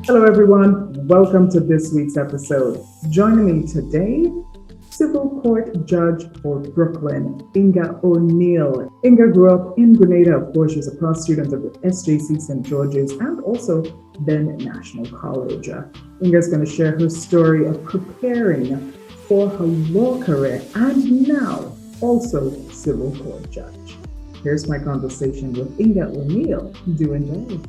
Hello, everyone. Welcome to this week's episode. Joining me today, Civil Court Judge for Brooklyn, Inga O'Neill. Inga grew up in Grenada. Of course, she's a past student of the SJC St. George's and also then National College. Inga is going to share her story of preparing for her law career and now also Civil Court Judge. Here's my conversation with Inga O'Neill. Do enjoy.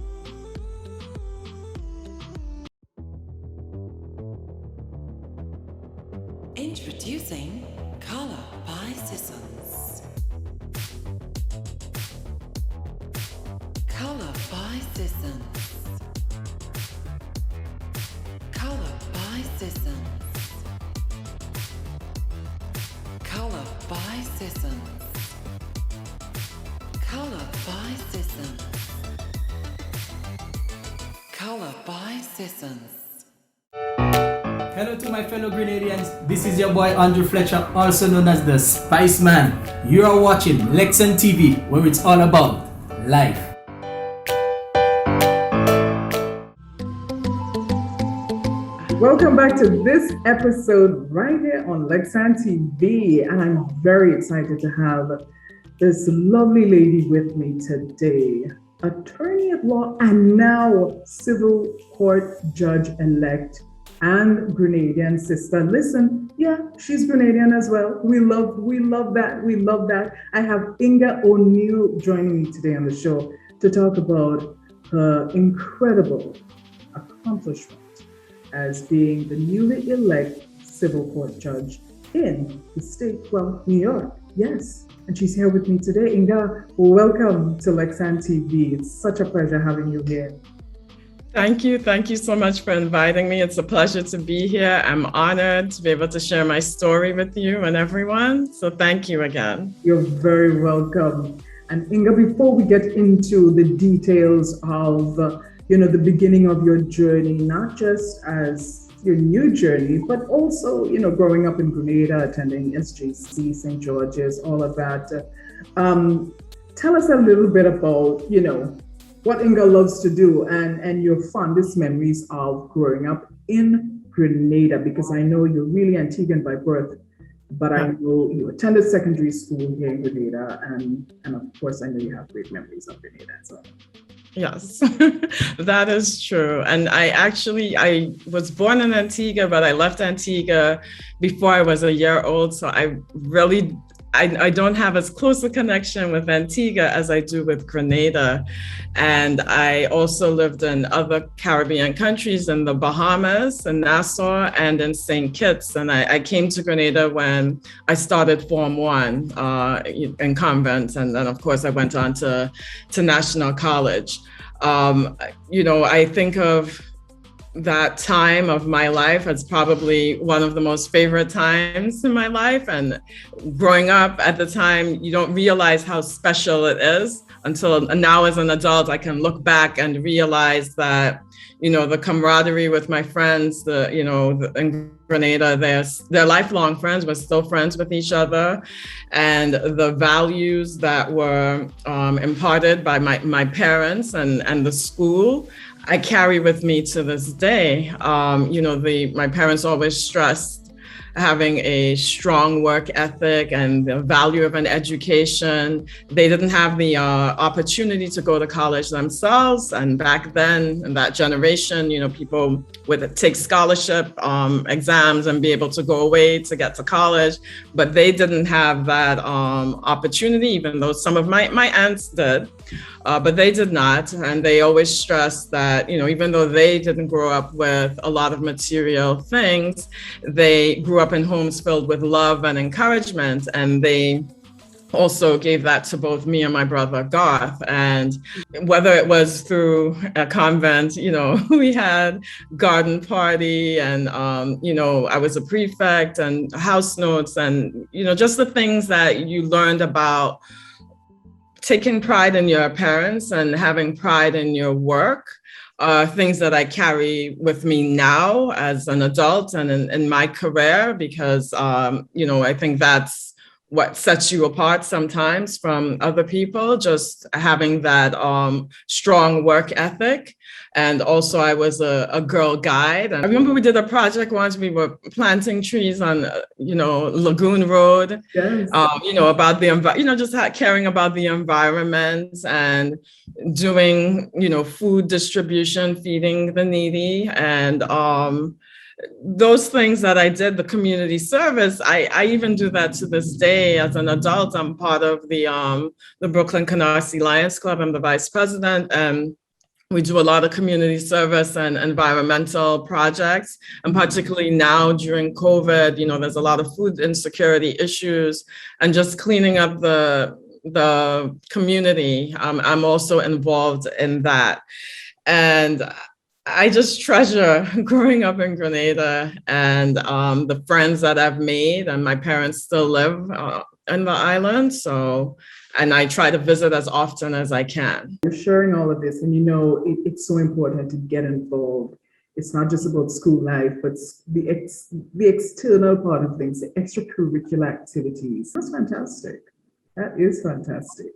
Introducing Color by Sissons. Color by Sissons. Color by Sissons. Color by Sissons. Color by Sissons. Color by Sissons. Hello to my fellow Grenadians, this is your boy Andrew Fletcher, also known as the Spice Man. You are watching Lexan TV, where it's all about life. Welcome back to this episode right here on Lexan TV, and I'm very excited to have this lovely lady with me today, attorney at law and now civil court judge-elect and Grenadian sister. Listen, yeah, she's Grenadian as well. We love that. I have Inga O'Neill joining me today on the show to talk about her incredible accomplishment as being the newly elected civil court judge in the state, well, New York. Yes, and she's here with me today. Inga, welcome to Lexan TV. It's such a pleasure having you here. Thank you. Thank you so much for inviting me. It's a pleasure to be here. I'm honored to be able to share my story with you and everyone. So thank you again. You're very welcome. And Inga, before we get into the details of, the beginning of your journey, not just as your new journey, but also, growing up in Grenada, attending SJC, St. George's, all of that. Tell us a little bit about, what Inga loves to do and your fondest memories of growing up in Grenada, because I know you're really Antiguan by birth, but I know you attended secondary school here in Grenada, and of course I know you have great memories of Grenada as well. Yes, that is true. And I was born in Antigua, but I left Antigua before I was a year old. So I don't have as close a connection with Antigua as I do with Grenada. And I also lived in other Caribbean countries, in the Bahamas, in Nassau, and in St. Kitts. And I came to Grenada when I started Form 1 in convent. And then, of course, I went on to National College. I think of that time of my life as probably one of the most favorite times in my life. And growing up at the time, you don't realize how special it is until now as an adult, I can look back and realize that, the camaraderie with my friends, in Grenada, they're lifelong friends. We're still friends with each other. And the values that were imparted by my parents and the school, I carry with me to this day. My parents always stressed having a strong work ethic and the value of an education. They didn't have the opportunity to go to college themselves. And back then, in that generation, people would take scholarship exams and be able to go away to get to college. But they didn't have that opportunity, even though some of my aunts did. But they did not. And they always stressed that, even though they didn't grow up with a lot of material things, they grew up in homes filled with love and encouragement. And they also gave that to both me and my brother Garth. And whether it was through a convent, we had garden party and, I was a prefect and house notes and, just the things that you learned about taking pride in your parents and having pride in your work are things that I carry with me now as an adult and in my career, because, I think that's what sets you apart sometimes from other people, just having that strong work ethic. And also I was a Girl Guide. And I remember we did a project once, we were planting trees on, Lagoon Road, Yes. About the, just caring about the environment and doing, food distribution, feeding the needy. And those things that I did, the community service, I even do that to this day as an adult. I'm part of the Brooklyn Canarsie Lions Club. I'm the vice president, and we do a lot of community service and environmental projects. And particularly now during COVID, there's a lot of food insecurity issues, and just cleaning up the community. I'm also involved in that. And I just treasure growing up in Grenada and the friends that I've made, and my parents still live in the island. And I try to visit as often as I can. You're sharing all of this, and it's so important to get involved. It's not just about school life, but the external part of things, the extracurricular activities. That's fantastic. That is fantastic.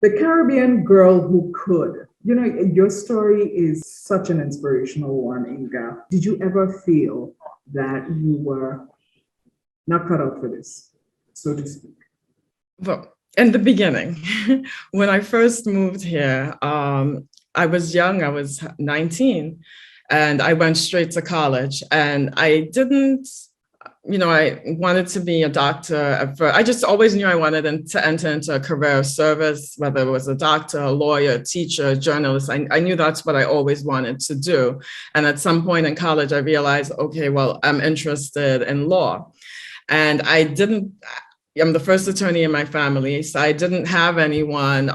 The Caribbean girl who could. Your story is such an inspirational one, Inga. Did you ever feel that you were not cut out for this, so to speak? Well, in the beginning, when I first moved here, I was young, I was 19, and I went straight to college. And I didn't, I wanted to be a doctor at first. I just always knew I wanted to enter into a career of service, whether it was a doctor, a lawyer, a teacher, a journalist. I knew that's what I always wanted to do. And at some point in college, I realized, okay, well, I'm interested in law. And I'm the first attorney in my family, so I didn't have anyone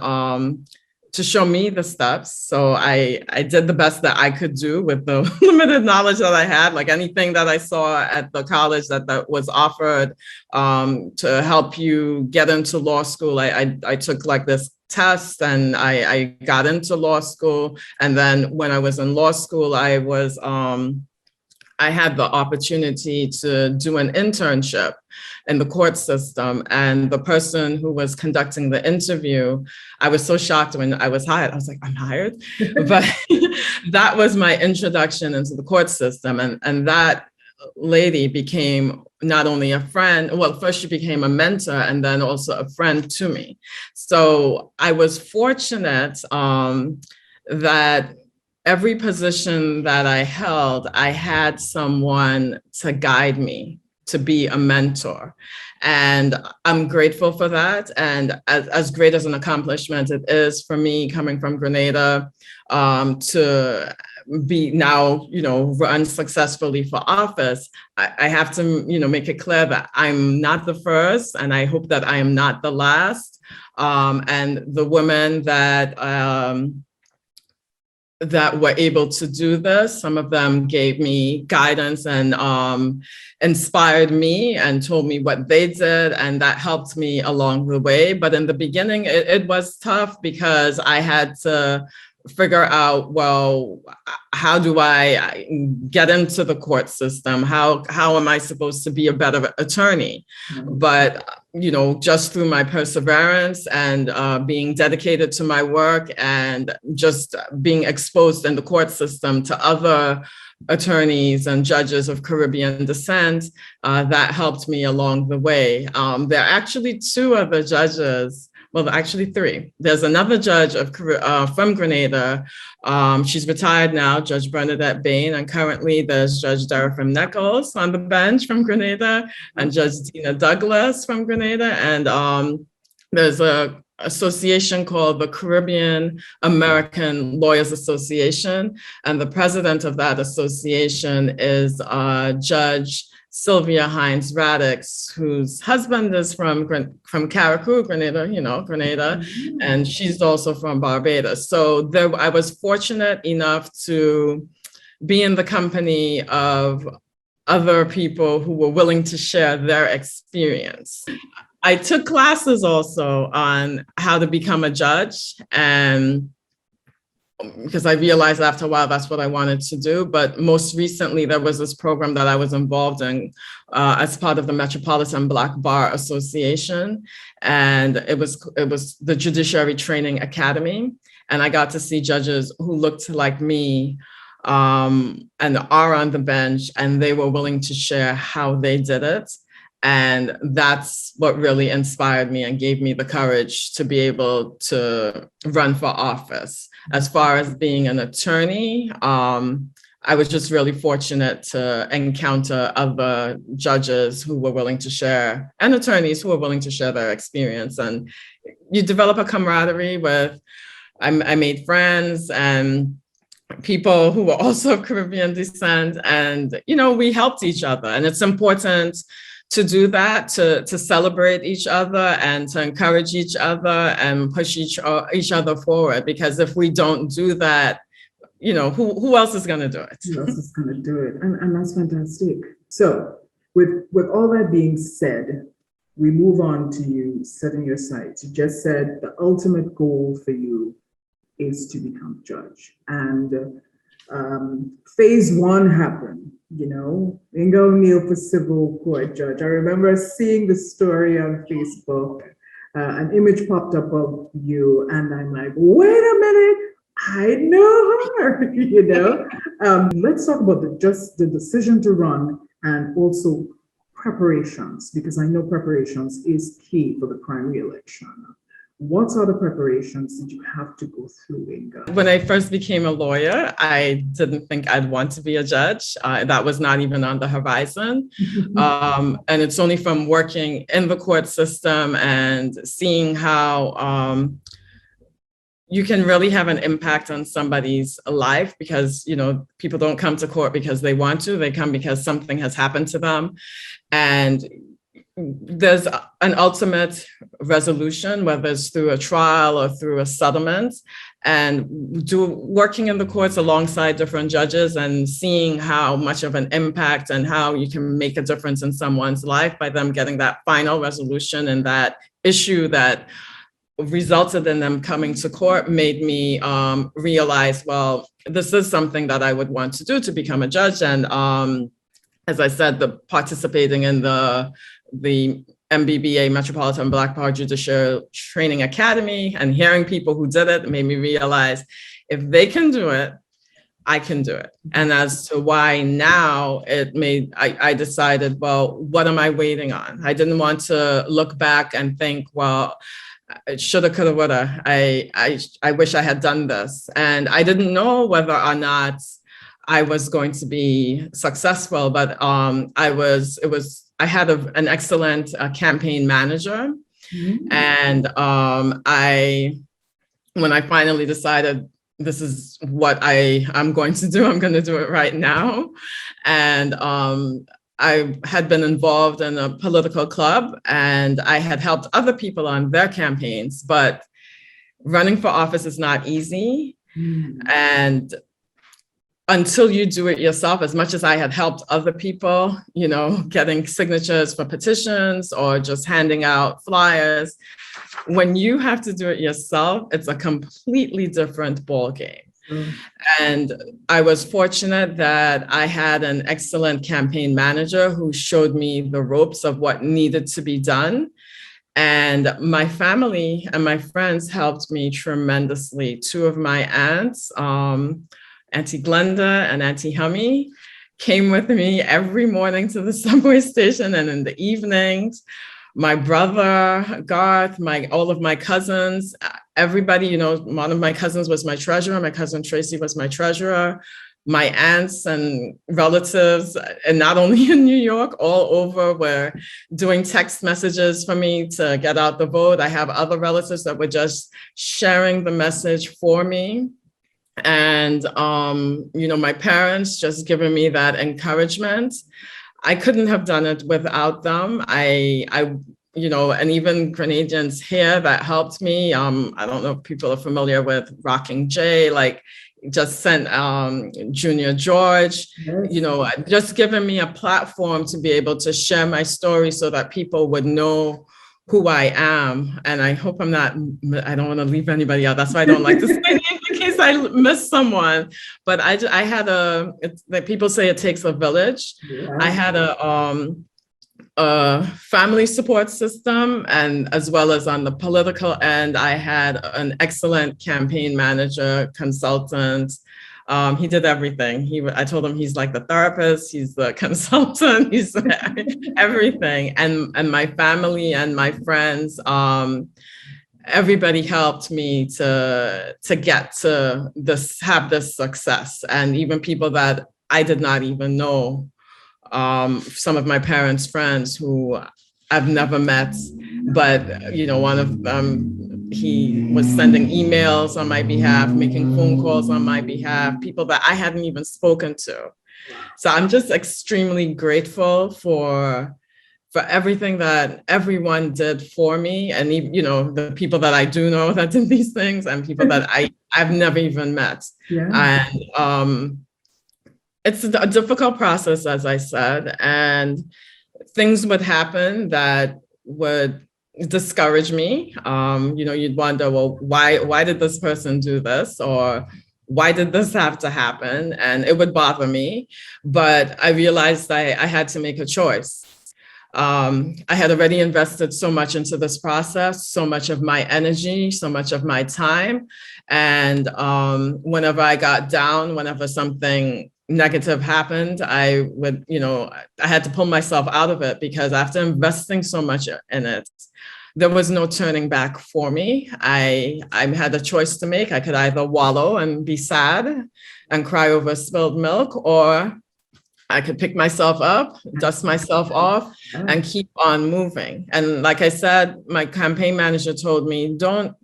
to show me the steps. So I did the best that I could do with the limited knowledge that I had, like anything that I saw at the college that was offered to help you get into law school. I took like this test and I got into law school. And then when I was in law school, I had the opportunity to do an internship in the court system. And the person who was conducting the interview, I was so shocked when I was hired. I was like, I'm hired? But that was my introduction into the court system. And that lady became not only a friend, well, first she became a mentor and then also a friend to me. So I was fortunate that every position that I held, I had someone to guide me, to be a mentor. And I'm grateful for that. And as great as an accomplishment it is for me coming from Grenada to be now, run successfully for office, I have to, make it clear that I'm not the first, and I hope that I am not the last. And the women that were able to do this, some of them gave me guidance and inspired me and told me what they did, and that helped me along the way. But in the beginning, it was tough because I had to figure out, well, how do I get into the court system? How am I supposed to be a better attorney? Mm-hmm. But, just through my perseverance and being dedicated to my work and just being exposed in the court system to other attorneys and judges of Caribbean descent, that helped me along the way. There are actually two other judges. Well, actually three. There's another judge from Grenada. She's retired now, Judge Bernadette Bain, and currently there's Judge Darafim Nichols on the bench from Grenada, and Judge Dina Douglas from Grenada. And there's a association called the Caribbean American Lawyers Association, and the president of that association is Judge Sylvia Hines Radix, whose husband is from Carriacou, Grenada, Grenada, mm-hmm. and she's also from Barbados. So I was fortunate enough to be in the company of other people who were willing to share their experience. I took classes also on how to become a judge, and because I realized after a while that's what I wanted to do. But most recently, there was this program that I was involved in as part of the Metropolitan Black Bar Association, and it was the Judiciary Training Academy, and I got to see judges who looked like me and are on the bench, and they were willing to share how they did it. And that's what really inspired me and gave me the courage to be able to run for office. As far as being an attorney, I was just really fortunate to encounter other judges who were willing to share, and attorneys who were willing to share their experience. And you develop a camaraderie with, I made friends and people who were also of Caribbean descent, and we helped each other. And it's important to do that, to celebrate each other and to encourage each other and push each other forward. Because if we don't do that, who else is going to do it? Who else is going to do it? And that's fantastic. So with all that being said, we move on to you setting your sights. You just said the ultimate goal for you is to become judge. And phase one happened, Inga O'Neill for civil court judge. I remember seeing the story on Facebook. An image popped up of you, and I'm like, wait a minute, I know her, Let's talk about the decision to run and also preparations, because I know preparations is key for the primary election. What are the preparations that you have to go through, Inga? When I first became a lawyer, I didn't think I'd want to be a judge. That was not even on the horizon. And it's only from working in the court system and seeing how you can really have an impact on somebody's life, because, people don't come to court because they want to. They come because something has happened to them. And there's an ultimate resolution, whether it's through a trial or through a settlement, and working in the courts alongside different judges and seeing how much of an impact and how you can make a difference in someone's life by them getting that final resolution and that issue that resulted in them coming to court made me realize, well, this is something that I would want to do, to become a judge. And as I said, participating in the MBBA, Metropolitan Black Bar Judicial Training Academy, and hearing people who did it made me realize, if they can do it, I can do it. And as to why now, I decided, well, what am I waiting on? I didn't want to look back and think, well, it shoulda, coulda, woulda. I wish I had done this. And I didn't know whether or not I was going to be successful, but I had an excellent campaign manager. Mm-hmm. And when I finally decided this is what I'm going to do, I'm going to do it right now. And I had been involved in a political club, and I had helped other people on their campaigns, but running for office is not easy. Mm-hmm. And until you do it yourself, as much as I had helped other people, getting signatures for petitions or just handing out flyers, when you have to do it yourself, it's a completely different ballgame. Mm. And I was fortunate that I had an excellent campaign manager who showed me the ropes of what needed to be done. And my family and my friends helped me tremendously. Two of my aunts, Auntie Glenda and Auntie Hummy, came with me every morning to the subway station, and in the evenings, my brother, Garth, all of my cousins, everybody, one of my cousins was my treasurer. My cousin Tracy was my treasurer. My aunts and relatives, and not only in New York, all over, were doing text messages for me to get out the vote. I have other relatives that were just sharing the message for me. And, my parents just giving me that encouragement. I couldn't have done it without them. And even Grenadians here that helped me. I don't know if people are familiar with Rocking J, just sent Junior George, yes. Just giving me a platform to be able to share my story so that people would know who I am. And I hope I don't want to leave anybody out. That's why I don't like to say names, in case case I miss someone, but I had like people say it takes a village. Yeah. I had a family support system, and as well as on the political end, I had an excellent campaign manager, consultant. He did everything. I told him he's like the therapist, he's the consultant, he's everything. And my family and my friends, everybody helped me to get to have this success. And even people that I did not even know, some of my parents' friends who I've never met, but one of them, he was sending emails on my behalf, making phone calls on my behalf, people that I hadn't even spoken to. So I'm just extremely grateful for everything that everyone did for me, and the people that I do know that did these things, and people that I've never even met. Yeah. And it's a difficult process, as I said, and things would happen that would discourage me. You'd wonder, well, why did this person do this? Or why did this have to happen? And it would bother me. But I realized I had to make a choice. I had already invested so much into this process, so much of my energy, so much of my time. And whenever I got down, whenever something negative happened, I had to pull myself out of it, because after investing so much in it, there was no turning back for me. I had a choice to make. I could either wallow and be sad and cry over spilled milk, or I could pick myself up, dust myself off, and keep on moving. And like I said, my campaign manager told me, don't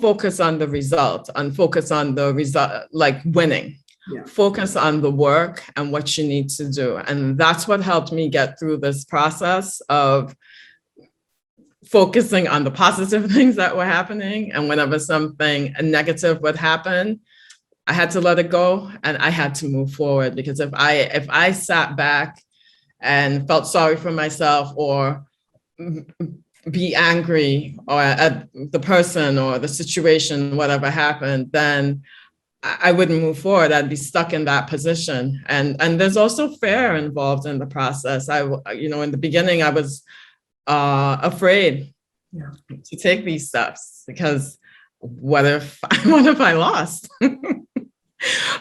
focus on the result, and focus on the result, like winning. Yeah. Focus on the work and what you need to do. And that's what helped me get through this process of focusing on the positive things that were happening. And whenever something negative would happen, I had to let it go, and I had to move forward. Because if I sat back and felt sorry for myself, or be angry or at the person or the situation, whatever happened, then I wouldn't move forward. I'd be stuck in that position. And there's also fear involved in the process. In the beginning, I was afraid to take these steps, because what if I lost?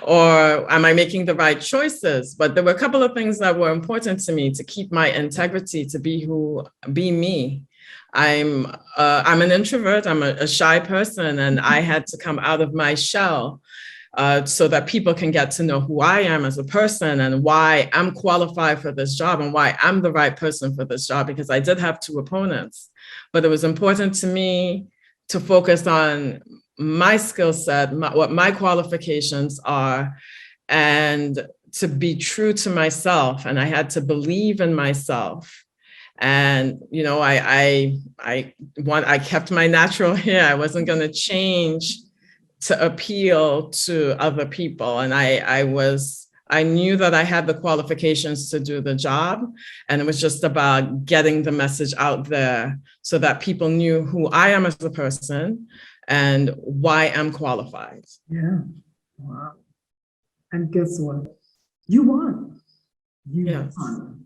Or am I making the right choices? But there were a couple of things that were important to me to keep my integrity, to be me. I'm an introvert. I'm a shy person, and I had to come out of my shell so that people can get to know who I am as a person, and why I'm qualified for this job, and why I'm the right person for this job, because I did have two opponents. But it was important to me to focus on my skill set, what my qualifications are, and to be true to myself. And I had to believe in myself. And, I kept my natural hair. I wasn't going to change to appeal to other people. And I knew that I had the qualifications to do the job. And it was just about getting the message out there so that people knew who I am as a person and why I'm qualified. Yeah. Wow. And guess what? You won. You won,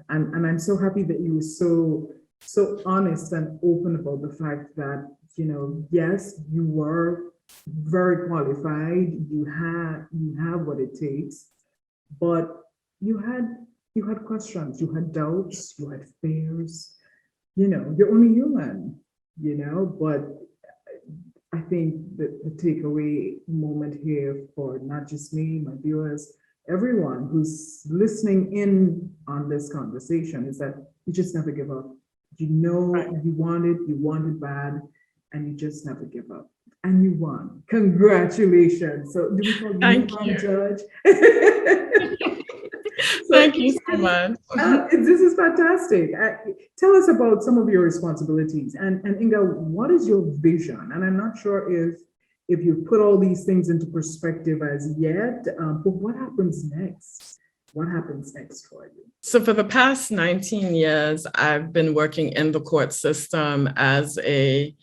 and I'm so happy that you were so honest and open about the fact that, yes, you were very qualified. You have what it takes, but you had questions, you had doubts, you had fears. You're only human, but I think that the takeaway moment here for not just me, my viewers, everyone who's listening in on this conversation, is that you just never give up. Right. You wanted bad, and you just never give up. And you won. Congratulations. So do we call you Judge? Thank you so much. This is fantastic. Tell us about some of your responsibilities. And Inga, what is your vision? And I'm not sure if you put all these things into perspective as yet, but what happens next? What happens next for you? So for the past 19 years, I've been working in the court system as a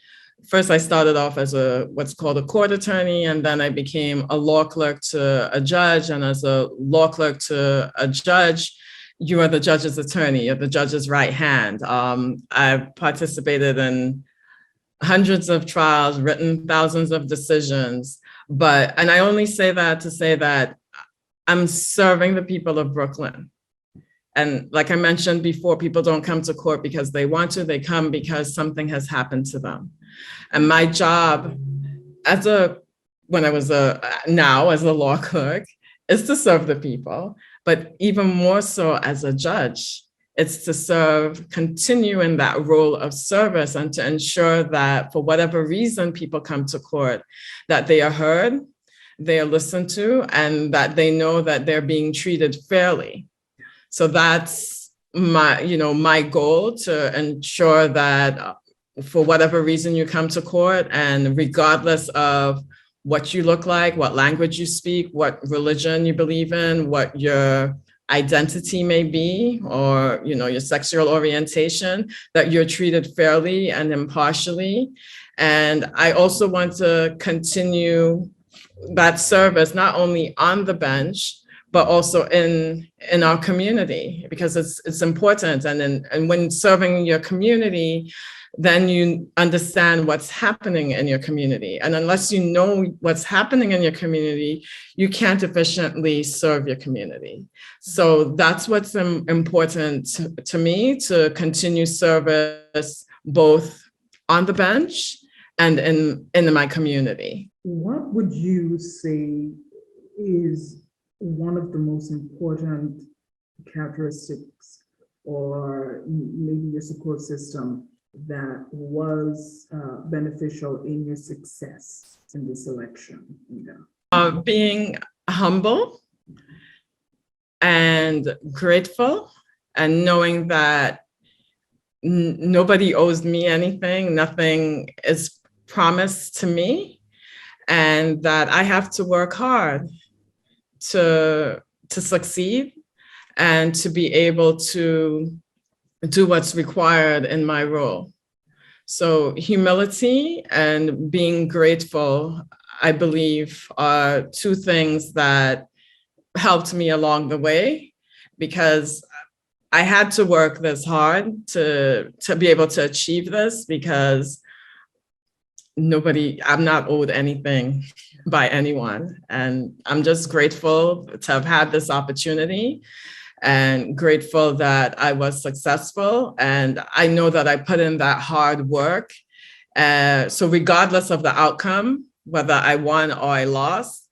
first I started off as what's called a court attorney, and then I became a law clerk to a judge. And as a law clerk to a judge, you are the judge's attorney, you're the judge's right hand. I've participated in hundreds of trials, written thousands of decisions, and I only say that to say that I'm serving the people of Brooklyn. And like I mentioned before, people don't come to court because they want to, they come because something has happened to them. And my job as a law clerk is to serve the people, but even more so as a judge, it's to continue in that role of service and to ensure that for whatever reason people come to court, that they are heard, they are listened to, and that they know that they're being treated fairly. So that's my goal, to ensure that for whatever reason you come to court, and regardless of what you look like, what language you speak, what religion you believe in, what your identity may be, or your sexual orientation, that you're treated fairly and impartially. And I also want to continue that service, not only on the bench, but also in our community, because it's important. And when serving your community, then you understand what's happening in your community. And unless you know what's happening in your community, you can't efficiently serve your community. So that's what's important to me, to continue service both on the bench and in my community. What would you say is one of the most important characteristics, or maybe your support system, that was beneficial in your success in this election? Being humble and grateful, and knowing that nobody owes me anything, nothing is promised to me, and that I have to work hard to succeed and to be able to do what's required in my role. So humility and being grateful, I believe, are two things that helped me along the way, because I had to work this hard to be able to achieve this, because I'm not owed anything by anyone. And I'm just grateful to have had this opportunity, and grateful that I was successful. And I know that I put in that hard work. So regardless of the outcome, whether I won or I lost,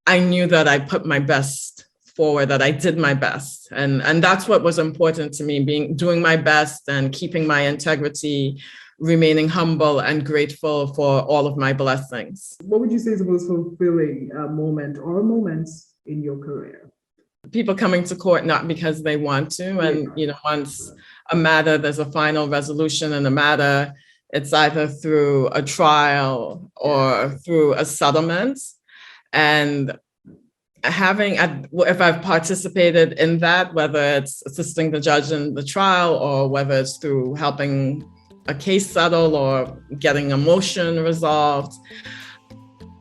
I knew that I put my best forward, that I did my best. And that's what was important to me, doing my best and keeping my integrity, remaining humble and grateful for all of my blessings. What would you say is the most fulfilling moment or moments in your career? People coming to court not because they want to, and once a matter, there's a final resolution in a matter, it's either through a trial or through a settlement. And if I've participated in that, whether it's assisting the judge in the trial, or whether it's through helping a case settle or getting a motion resolved,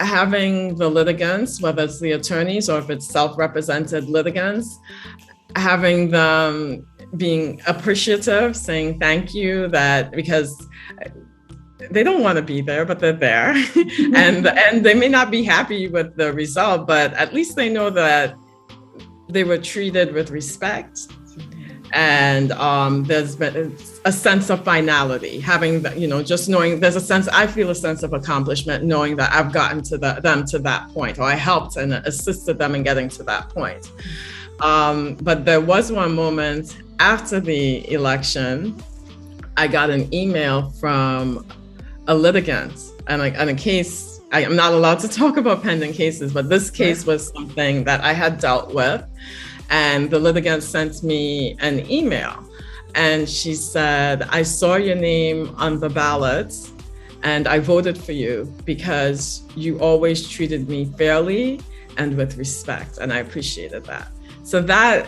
having the litigants, whether it's the attorneys or if it's self-represented litigants, having them being appreciative, saying thank you, because they don't want to be there, but they're there. and they may not be happy with the result, but at least they know that they were treated with respect. And there's been a sense of finality, having, just knowing I feel a sense of accomplishment, knowing that I've gotten them to that point, or I helped and assisted them in getting to that point. But there was one moment after the election, I got an email from a litigant and a case. I'm not allowed to talk about pending cases, but this case was something that I had dealt with. And the litigant sent me an email, and she said, I saw your name on the ballot and I voted for you because you always treated me fairly and with respect. And I appreciated that. So that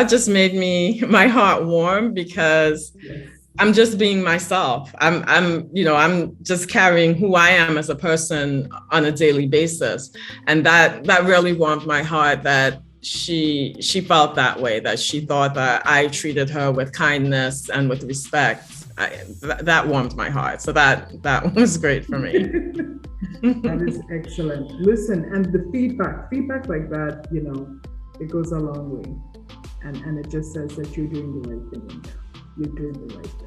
just made my heart warm, because I'm just being myself. I'm just carrying who I am as a person on a daily basis. And that really warmed my heart that she felt that way, that she thought that I treated her with kindness and with respect. That warmed my heart. So that was great for me. That is excellent. Listen, and the feedback like that, it goes a long way. And it just says that you're doing the right thing. You're doing the right thing.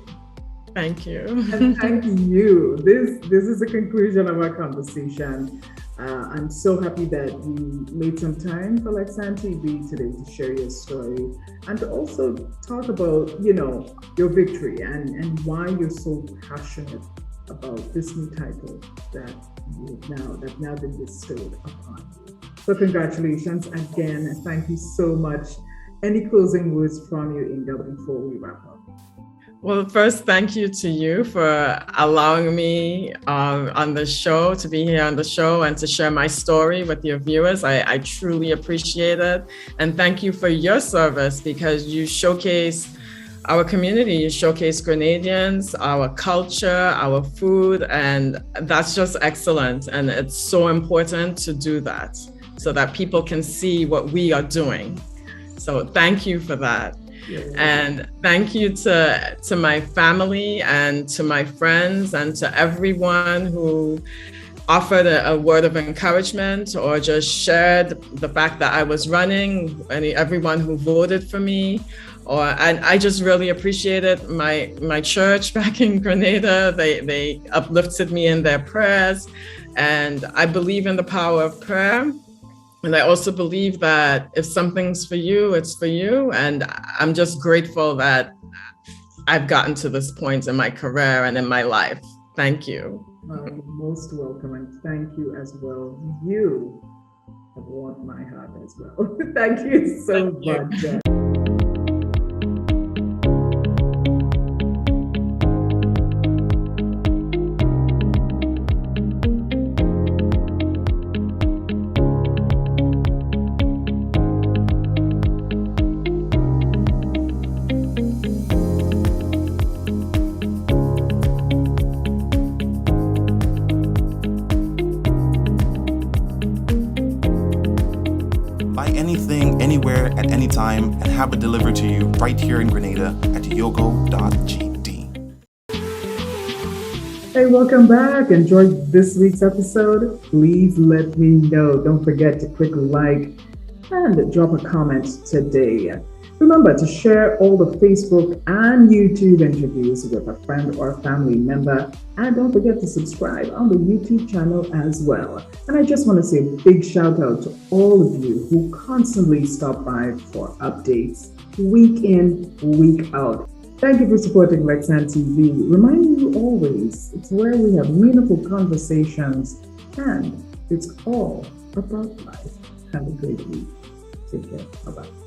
Thank you. And thank you. This is the conclusion of our conversation. I'm so happy that you made some time for Lexan TV today to share your story and to also talk about, your victory and why you're so passionate about this new title that now been bestowed upon you. So congratulations again, and thank you so much. Any closing words from you, Inga, before we wrap up? Well, first, thank you to you for allowing me on the show, to be here on the show and to share my story with your viewers. I truly appreciate it. And thank you for your service, because you showcase our community, you showcase Grenadians, our culture, our food, and that's just excellent. And it's so important to do that so that people can see what we are doing. So thank you for that. And thank you to my family and to my friends and to everyone who offered a word of encouragement or just shared the fact that I was running, and everyone who voted for me. And I just really appreciated my church back in Grenada. They uplifted me in their prayers, and I believe in the power of prayer. And I also believe that if something's for you, it's for you. And I'm just grateful that I've gotten to this point in my career and in my life. Thank you. You're most welcome, and thank you as well. You have warmed my heart as well. Thank you so much. Anything, anywhere, at any time, and have it delivered to you right here in Grenada at yogo.gd. Hey, welcome back. Enjoyed this week's episode? Please let me know. Don't forget to click like and drop a comment today. Remember to share all the Facebook and YouTube interviews with a friend or a family member. And don't forget to subscribe on the YouTube channel as well. And I just want to say a big shout out to all of you who constantly stop by for updates week in, week out. Thank you for supporting Lexan TV. Reminding you always, it's where we have meaningful conversations and it's all about life. Have a great week. Take care. Bye-bye.